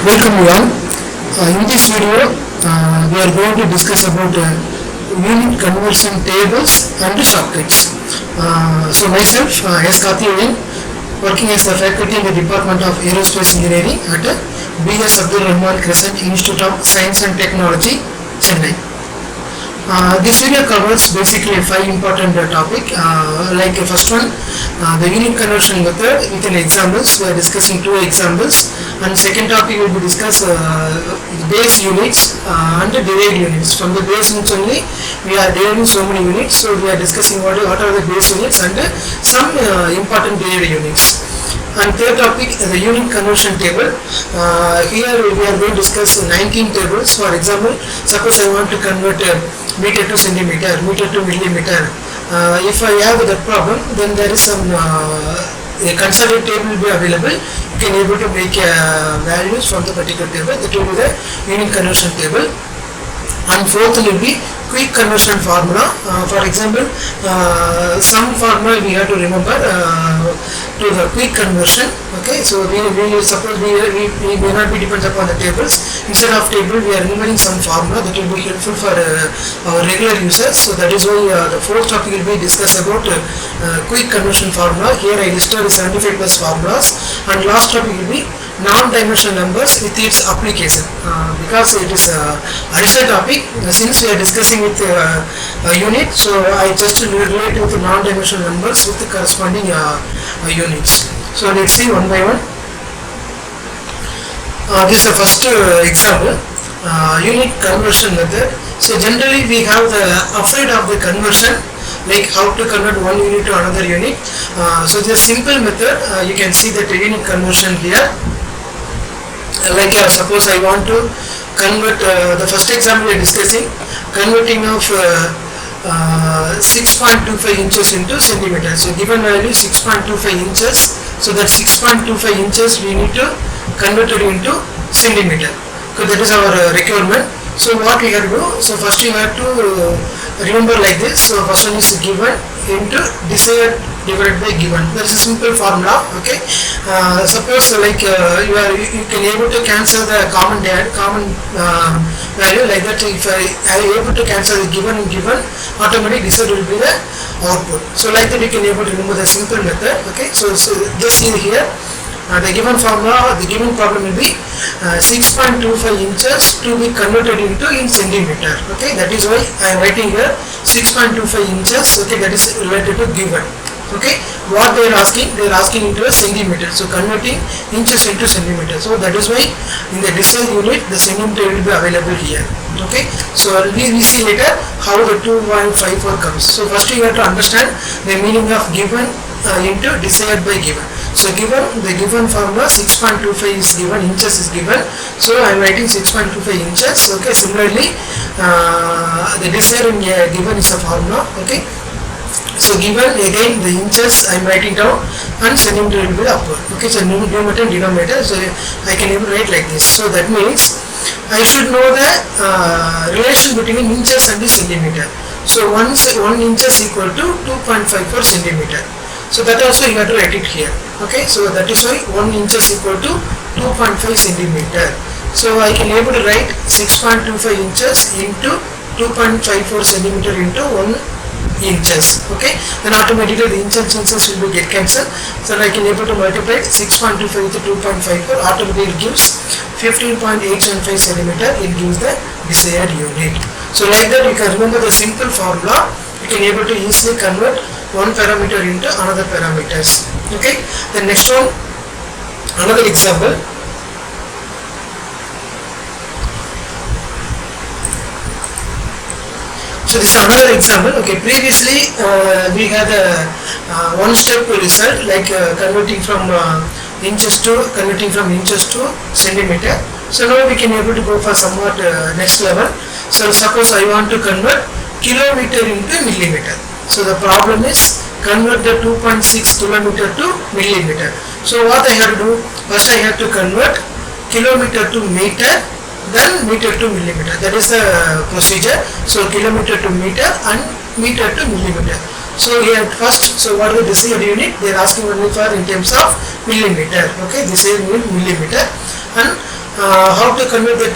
Welcome you all. In this video, we are going to discuss about unit conversion tables and sockets. So myself, S. Karthikeyan, working as a faculty in the Department of Aerospace Engineering at B.S. Abdul Rahman Crescent Institute of Science and Technology, Chennai. This video covers basically 5 important topic. Like first one, the unit conversion method with an examples. We are discussing 2 examples, and second topic will be discuss base units and derived units. From the base units only, we are deriving so many units. So we are discussing what are the base units and some important derived units. And third topic, the unit conversion table. Here we are going to discuss 19 tables. For example, suppose I want to convert meter to centimeter, meter to millimeter. If I have that problem, then there is some a consolidate table will be available. You can able to make values from the particular table. That will be the unit conversion table. And fourth will be quick conversion formula. For example, some formula we have to remember to the quick conversion. Okay, so we suppose we may not be dependent upon the tables. Instead of table, we are remembering some formula that will be helpful for our regular users. So that is why the fourth topic will be discussed about quick conversion formula. Here I listed 75 plus formulas, and last topic will be non-dimensional numbers with its application, because it is additional topic. Since we are discussing with a unit, so I just relate with the non-dimensional numbers with the corresponding units. So let's see one by one. This is the first example, unit conversion method. So generally we have the afraid of the conversion, like how to convert one unit to another unit. So the simple method, you can see that unit conversion here. Like suppose I want to convert the first example we are discussing, converting of 6.25 inches into centimeters. So given value 6.25 inches, so that 6.25 inches we need to convert it into centimeter. So that is our requirement. So what we have to do, so first you have to remember like this. So first one is given into desired divided by given. That is a simple formula. Okay, suppose like you can able to cancel the common value, like that. If I am able to cancel the given and given, automatically desired will be the output. So like that you can able to remember the simple method. Okay, so just see here. The given formula, the given problem will be 6.25 inches to be converted into in centimeter. Okay, that is why I am writing here 6.25 inches. Okay, that is related to given. Okay, what they are asking into a centimeter. So converting inches into centimeter. So that is why in the desired unit the centimeter will be available here. Okay, so we see later how the 2.54 comes. So first you have to understand the meaning of given into desired by given. So given the given formula 6.25 is given, inches is given. So I am writing 6.25 inches. Okay, similarly the desired given is a formula. Okay, so given again the inches I am writing down, and centimeter will be upward. Okay, so numerator and denominator, so I can even write like this. So that means I should know the relation between inches and the centimeter. So 1 inches equal to 2.54 centimeter. So that also you have to write it here. Okay, so that is why 1 inches equal to 2.5 centimeter. So I can able to write 6.25 inches into 2.54 centimeter into 1 inches. Okay, then automatically the inches will be get cancelled. So I can able to multiply 6.25 with 2.54, automatically it gives 15.875 centimeter. It gives the desired unit. So like that you can remember the simple formula. You can able to easily convert one parameter into another parameters. Okay, the next one, another example. So this is another example. Okay, previously we had a one step result, like converting from inches to centimeter. So now we can able to go for somewhat next level. So suppose I want to convert kilometer into millimeter. So the problem is convert the 2.6 kilometer to millimeter. So what I have to do, first I have to convert kilometer to meter, then meter to millimeter. That is the procedure. So kilometer to meter and meter to millimeter. So here first, so what is the desired unit? They are asking only for in terms of millimeter. Okay, this is millimeter. And how to convert that,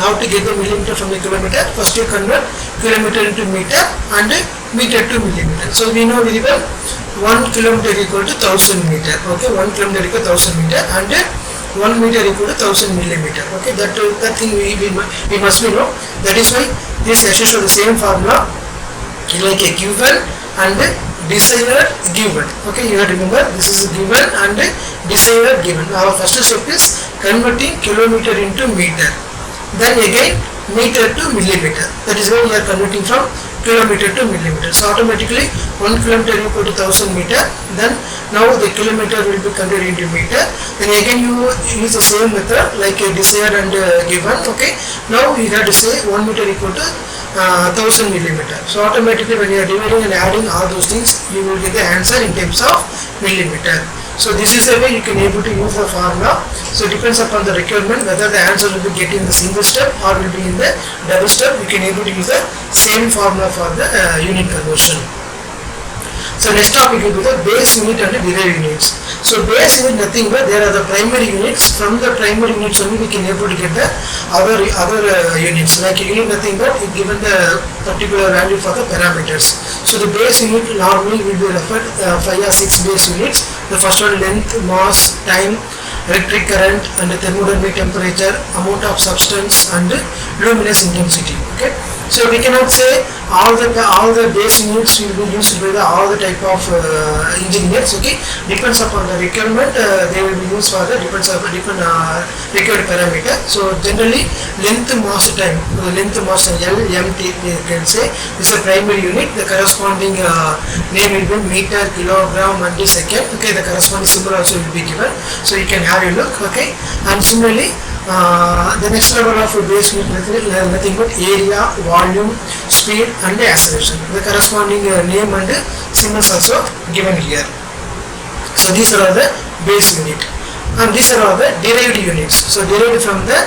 how to get the millimeter from the kilometer? First you convert kilometer into meter and meter to millimeter. So we know very well 1 kilometer equal to 1000 meter. Okay, 1 kilometer equal to 1000 meter and 1 meter equal to 1000 millimeter. Okay, that thing we must be know. That is why this essentially the same formula like a given and desired given. Okay, you have to remember this is given and desired given. Our first step is converting kilometer into meter, then again meter to millimeter. That is why we are converting from kilometer to millimeter. So automatically 1 kilometer equal to 1000 meter, then now the kilometer will be converted into meter, then again you use the same method like a desired and given. Okay, now you have to say 1 meter equal to 1000 millimeter. So automatically when you are dividing and adding all those things, you will get the answer in terms of millimeter. So this is the way you can able to use the formula. So it depends upon the requirement whether the answer will be getting the single step or will be in the double step. You can able to use the same formula for the unit conversion. So next topic will be the base unit and the derived units. So base unit nothing but there are the primary units. From the primary units only we can able to get the other units. Like unit nothing but it given the particular value for the parameters. So the base unit normally will be referred 5 or 6 base units. The first one length, mass, time, electric current and thermodynamic temperature, amount of substance and luminous intensity. Okay. So we cannot say all the base units will be used by all the type of engineers. Okay, depends upon the requirement. They will be used for the different required parameter. So generally length, mass, time, LMT you can say is a primary unit. The corresponding name will be meter, kilogram and second. Okay, the corresponding symbol also will be given. So you can have a look. Okay, and similarly the next level of base unit nothing but area, volume, speed and acceleration. The corresponding name and symbols also given here. So these are all the base unit and these are all the derived units. So derived from the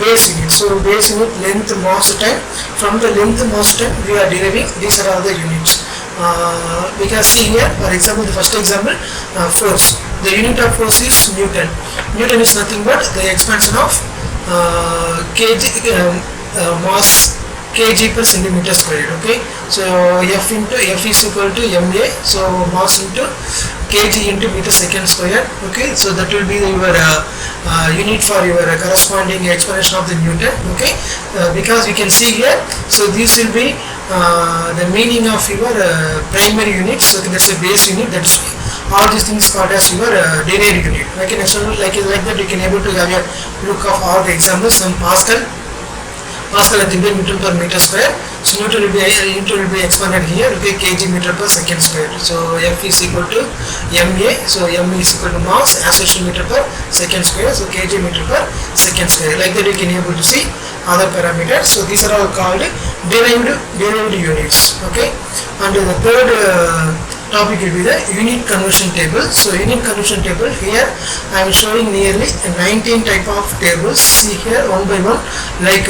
base unit. So base unit length, mass, time. From the length, mass, time we are deriving. These are all the units. We can see here, for example, the first example, force. The unit of force is Newton. Newton is nothing but the expansion of kg mass kg per centimeter squared. Okay, so F is equal to ma. So mass into kg into meter second square. Okay, so that will be your unit for your corresponding expansion of the Newton. Okay, because we can see here, so this will be the meaning of your primary units. So that's a base unit. That's all these things called as your derived unit. Like an example, like that, you can able to have a look of all the examples. Some Pascal and Newton per meter square. So Newton will be expanded here. Okay, kg meter per second square. So F is equal to ma. So m is equal to mass acceleration meter per second square. So kg meter per second square. Like that, you can able to see other parameters. So these are all called derived units. Okay, and the third topic will be the unit conversion table. So unit conversion table, here I am showing nearly 19 type of tables. See here one by one, like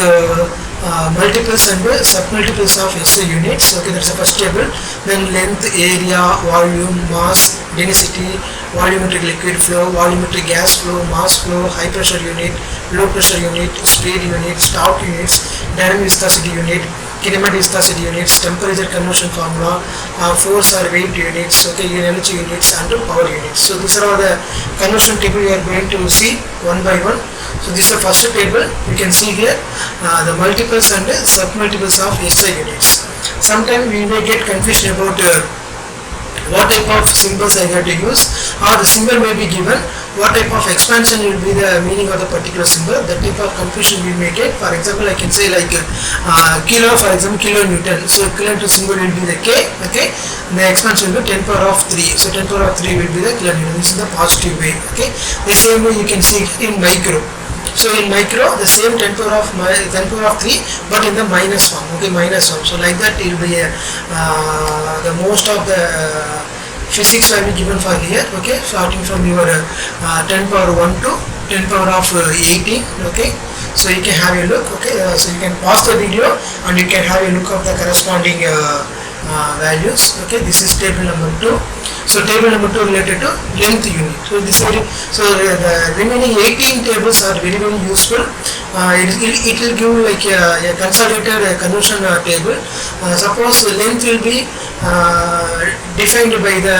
multiples and submultiples of SI units. Okay, that's the first table. Then length, area, volume, mass, density, volumetric liquid flow, volumetric gas flow, mass flow, high pressure unit, low pressure unit, speed unit, torque units, dynamic viscosity unit, kinematic viscosity units, temperature conversion formula, force or weight units, okay, energy units and power units. So these are all the conversion table we are going to see one by one. So this is the first table. You can see here the multiples and submultiples of SI units. Sometimes we may get confusion about what type of symbols I have to use, or the symbol may be given, what type of expansion will be the meaning of the particular symbol. That type of confusion we may get. For example, I can say like kilo, for example, kilonewton. So kilonewton symbol will be the K. Okay, the expansion will be 10 power of 3. So 10 power of 3 will be the kilonewton. This is the positive way. Okay, the same way you can see in micro. So in micro, the same 10 power of 3, but in the minus form. Okay, minus form. So like that, it will be the most of the physics will be given for here. Okay, starting from your 10 power 1 to 10 power of 18. Okay, so you can have a look. Okay, so you can pause the video and you can have a look of the corresponding values. Okay, this is table number 2. So table number 2 related to length unit. So this very, so the remaining 18 tables are very useful. It will give like a consolidated conversion table. Suppose length will be defined by the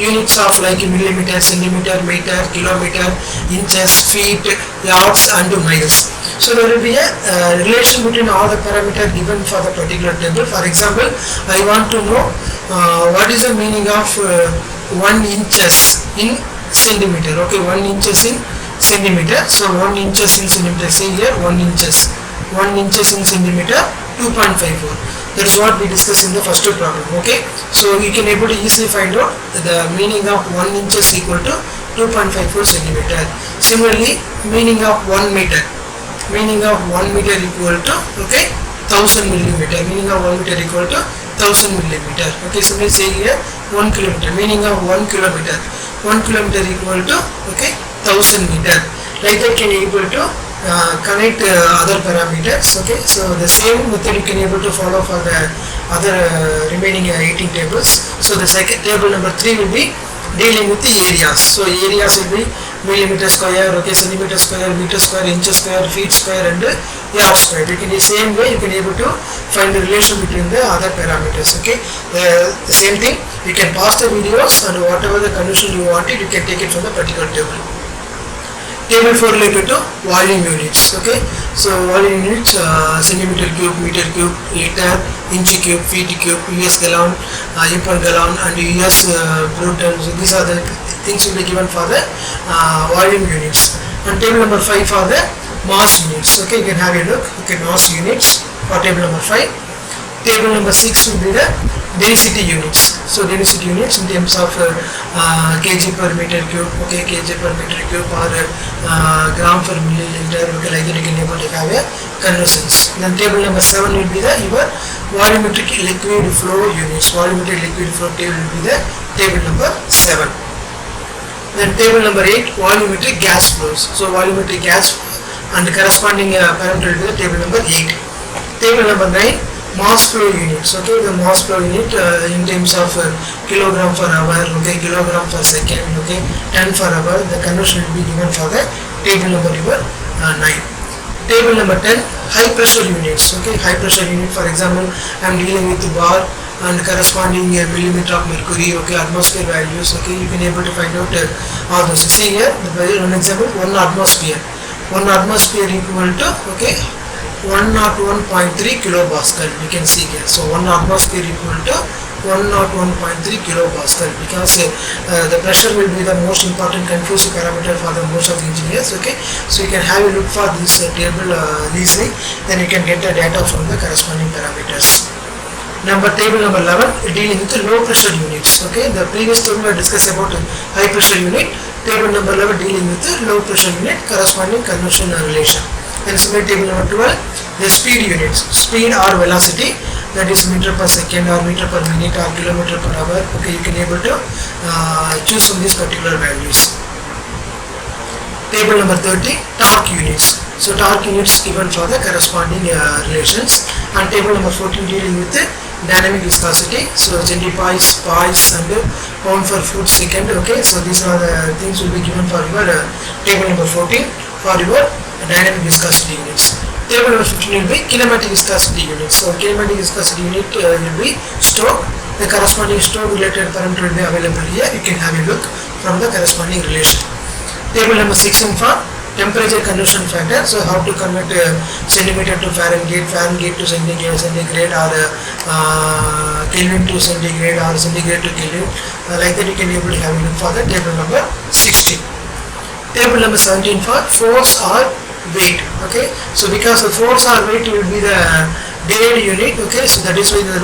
units of like millimeter, centimeter, meter, kilometer, inches, feet, yards and miles. So there will be a relation between all the parameters given for the particular table. For example, I want to know what is the meaning of 1 inches in centimeter. Okay, 1 inches in centimeter. So 1 inches in centimeter. See here, 1 inches. 1 inches in centimeter, 2.54. That is what we discussed in the first problem. Okay, so you can able to easily find out the meaning of 1 inches equal to 2.54 centimeter. Similarly, meaning of 1 meter. Meaning of 1 meter equal to, okay, 1000 millimeter. Meaning of 1 meter equal to 1000 millimeter. Okay, so we say here 1 kilometer. Meaning of 1 kilometer. 1 kilometer equal to, okay, 1000 meter. Like that can able to connect other parameters. Okay, so the same method you can able to follow for the other remaining 18 tables. So the second table number 3 will be dealing with the areas. So areas will be millimeter square, okay, centimeter square, meter square, inches square, feet square and yard square. You can the same way you can able to find the relation between the other parameters. Okay, the same thing you can pause the videos and whatever the condition you wanted you can take it from the particular table. Table 4 related to volume units. Okay, so volume units, centimeter cube, meter cube, liter, inch cube, feet cube, US gallon, per gallon and US brutal. So these are the things will be given for the volume units. And table number 5 for the mass units. Okay, you can have a look. Okay, mass units for table number 5. Table number 6 will be the density units. So density units in terms of kg per meter cube, okay, kg per meter cube or gram per milliliter. Okay, like that you can able to have a conversions. Then table number 7 will be the your volumetric liquid flow units. Volumetric liquid flow table will be the table number 7. Then table number 8, volumetric gas flows. So volumetric gas and the corresponding parameter will be the table number 8. Table number 9, mass flow units. Okay, the mass flow unit in terms of kilogram per hour, okay, kilogram per second, okay, ton per hour. The conversion will be given for the table number 9. Table number 10, high pressure units. Okay, high pressure unit, for example, I am dealing with the bar and corresponding millimeter of mercury, okay, atmosphere values. Okay, you can able to find out all those. See here, one example, 1 atmosphere. 1 atmosphere equal to, okay, 101.3 kilopascal. We can see here. So 1 atmosphere equal to 101.3 kilopascal, because the pressure will be the most important confusing parameter for the most of the engineers. Okay, so you can have a look for this table easily, then you can get the data from the corresponding parameters. Table number 11, dealing with the low pressure units. Okay, the previous table I discussed about high pressure unit. Table number 11 dealing with the low pressure unit, corresponding conversion relation. And similar table number 12, the speed units, speed or velocity, that is meter per second or meter per minute or kilometer per hour. Okay, you can able to choose from these particular values. Table number 30, torque units. So torque units given for the corresponding relations. And table number 14 dealing with the dynamic viscosity. So centipoise, poise and pound per foot second. Okay, so these are the things will be given for your table number 14 for your dynamic viscosity units. Table number 15 will be kinematic viscosity units. So kinematic viscosity unit will be stroke. The corresponding stroke related parameter will be available here. You can have a look from the corresponding relation. Table number 16 for temperature conversion factor. So how to convert centimeter to Fahrenheit, Fahrenheit to centigrade or Kelvin to centigrade or centigrade to Kelvin. Like that you can able to have a look for the table number 16. Table number 17 for force or weight. Okay, so because the force or weight will be the delayed unit. Okay, so that is why the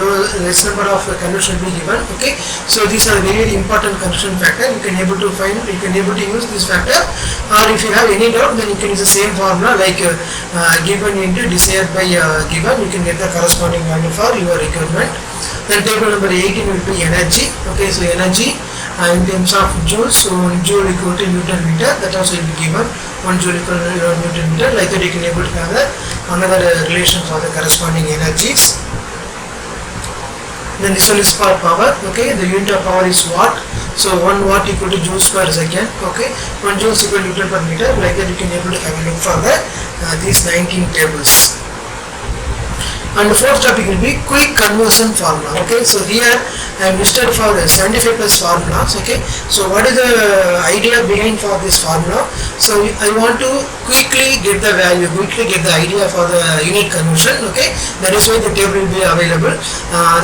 less number of conversion will be given. Okay, so these are very important conversion factor. You can able to find, you can able to use this factor, or if you have any doubt, then you can use the same formula like given into desired by given. You can get the corresponding value for your requirement. Then table number 18 will be energy. Okay, so energy in terms of joules, so joule equal to Newton meter, that also will be given. 1 joule equal to Newton meter. Like that you can able to have another relation for the corresponding energies. Then this one is for power. Okay, the unit of power is watt. So 1 watt equal to joules per second. Okay, 1 joules equal to Newton per meter. Like that, you can able to have a look for the these 19 tables. And the fourth topic will be quick conversion formula. Okay, so here I am listed for the 75 plus formulas. Okay, so what is the idea behind for this formula? So I want to quickly get the value, quickly get the idea for the unit conversion. Okay, that is why the table will be available.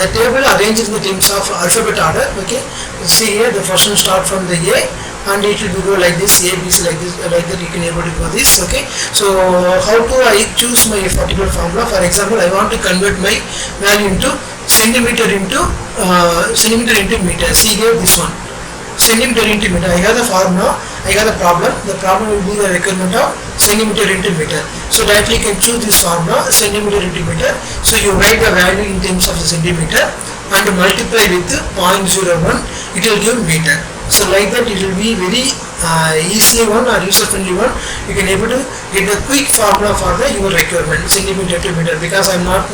The table arranged in the terms of alphabet order. Okay, see here the first one start from the A, and it will go like this, A, B, C, like this, like that you can able to go this. Okay, so how do I choose my particular formula? For example, I want to convert my value into centimeter into meter. See here this one, centimeter into meter. I have the formula, I got the problem. The problem will be the requirement of centimeter into meter. So directly you can choose this formula, centimeter into meter. So you write the value in terms of the centimeter and multiply with 0.01, it will give meter. So like that, it will be very easy one or user friendly one. You can able to get a quick formula for the your requirement, centimeter to meter. Because I'm not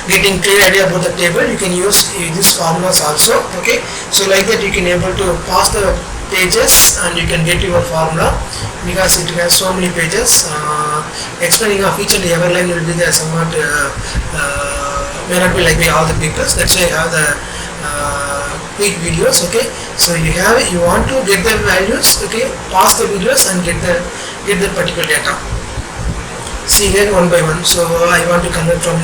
getting clear idea about the table, you can use these formulas also. Okay, so like that you can able to pass the pages and you can get your formula, because it has so many pages. Explaining of each and every line will be there somewhat may not be like by all the people. That's why I have the quick videos. Okay, so you want to get the values. Okay, pass the videos and get the particular data. See here one by one. So I want to convert from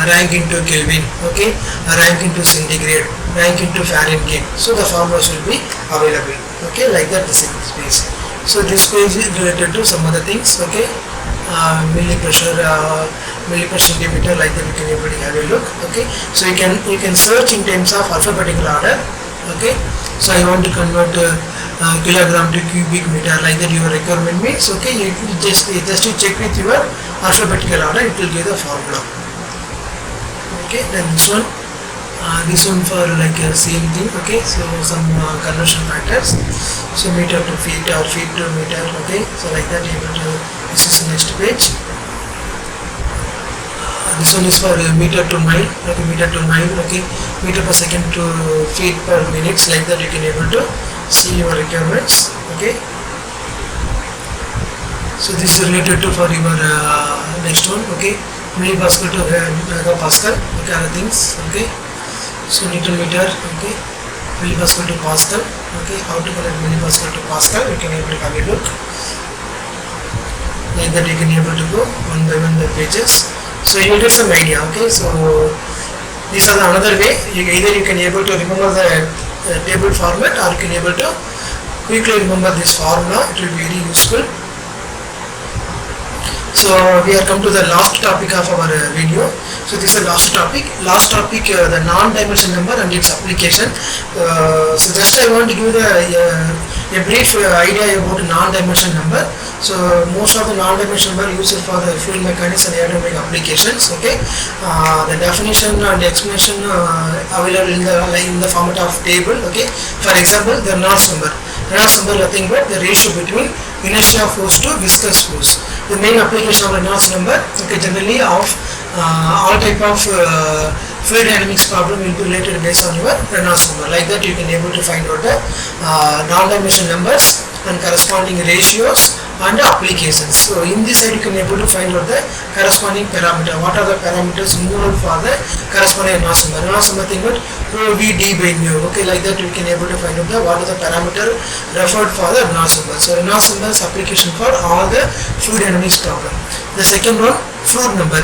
rank into Kelvin. Okay, rank into centigrade, rank into Fahrenheit. So the formulas will be available. Okay, like that the same space. So this page is related to some other things. Okay, millipressure centimeter, like that you can able to have a look. Okay, so you can search in terms of alphabetical order. Okay, so I want to convert kilogram to cubic meter, like that your requirement means. Okay, you just to check with your alphabetical order, it will give the formula. Okay, then this one for like same thing. Okay, so some conversion factors. So meter to feet or feet to meter. Okay, so like that you able to, this is the next page. This one is for meter to mile. Okay, meter to mile. Okay, meter per second to feet per minutes. Like that you can able to see your requirements. Okay, so this is related to for your next one. Okay, millipascal to megapascal. Okay, other things. Okay, so Newton meter. Okay, millipascal to pascal. Okay, how to connect millipascal to pascal, you can able to have a look. Like that you can able to go one by one the pages. So you will get some idea. Okay, so these are the another way. Either you can able to remember the table format, or you can able to quickly remember this formula. It will be very useful. So we have come to the last topic of our video. So this is the last topic. The non-dimension number and its application. So just I want to give a brief idea about non-dimension number. So most of the non-dimension number used for the fluid mechanics and aerodynamic applications. Okay, the definition and explanation available in the format of table. Okay, for example, the Reynolds number. Reynolds number nothing but the ratio between inertia force to viscous force. The main application of Reynolds number. Okay, generally of all type of fluid dynamics problem will be related based on your Reynolds number. Like that you can able to find out the non-dimension numbers and corresponding ratios and applications. So in this side you can able to find out the corresponding parameter. What are the parameters involved for the corresponding Reynolds number? Reynolds number thing but rho v d by mu. Okay, like that you can able to find out the what are the parameter referred for the Reynolds number. So Reynolds number is application for all the fluid dynamics problem. The second one, fluid number.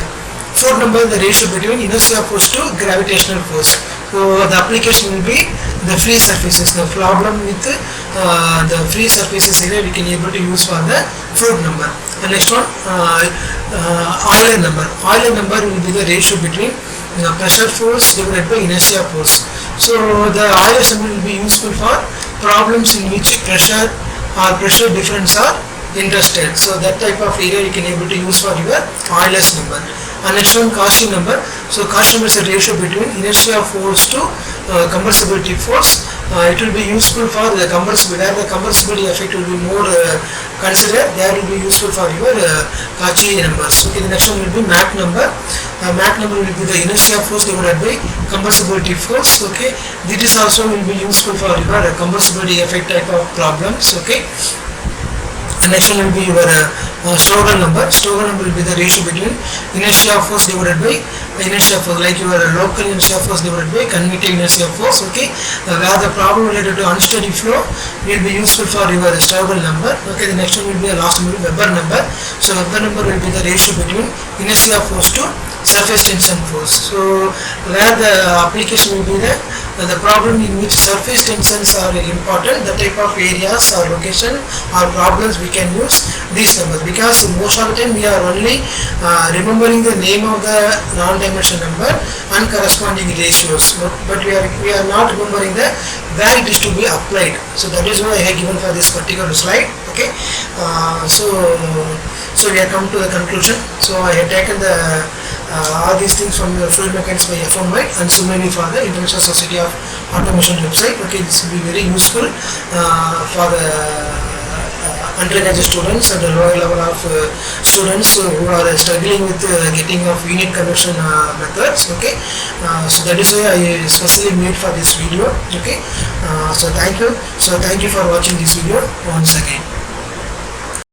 Fluid number, the ratio between inertia force to gravitational force. So the application will be the free surfaces. The problem with the free surfaces area we can able to use for the fluid number. The next one, Euler number. Euler number will be the ratio between pressure force divided by inertia force. So the Euler number will be useful for problems in which pressure or pressure difference are interested. So that type of area you can able to use for your Euler's number. And next one, Cauchy number. So Cauchy number is a ratio between inertia force to compressibility force. It will be useful for the compressibility, where the compressibility effect will be more considered. There will be useful for your Cauchy numbers. Okay, the next one will be Mach number. Mach number will be the inertia force divided by compressibility force. Okay, this also will be useful for your compressibility effect type of problems. Okay. The next one will be your Stogel number. Stogel number will be the ratio between inertia force divided by inertia force, like your local inertia force divided by convective inertia force. Okay, where the problem related to unsteady flow will be useful for your Stogel number. Okay, the next one will be the last one will be Weber number. So Weber number will be the ratio between inertia force to surface tension force. So where the application will be the problem in which surface tensions are important, the type of areas or location or problems we can use these numbers, because most of the time we are only remembering the name of the non-dimensional number and corresponding ratios, but we are not remembering the where it is to be applied. So that is why I have given for this particular slide. Okay, so we have come to the conclusion. So I have taken the all these things from the fluid mechanics by FMY and similarly for the International Society of Automation website. Okay, this will be very useful for the undergraduate students and the lower level of students who are struggling with getting of unit conversion methods. Okay, so that is why I especially made for this video. Okay, so thank you for watching this video once again.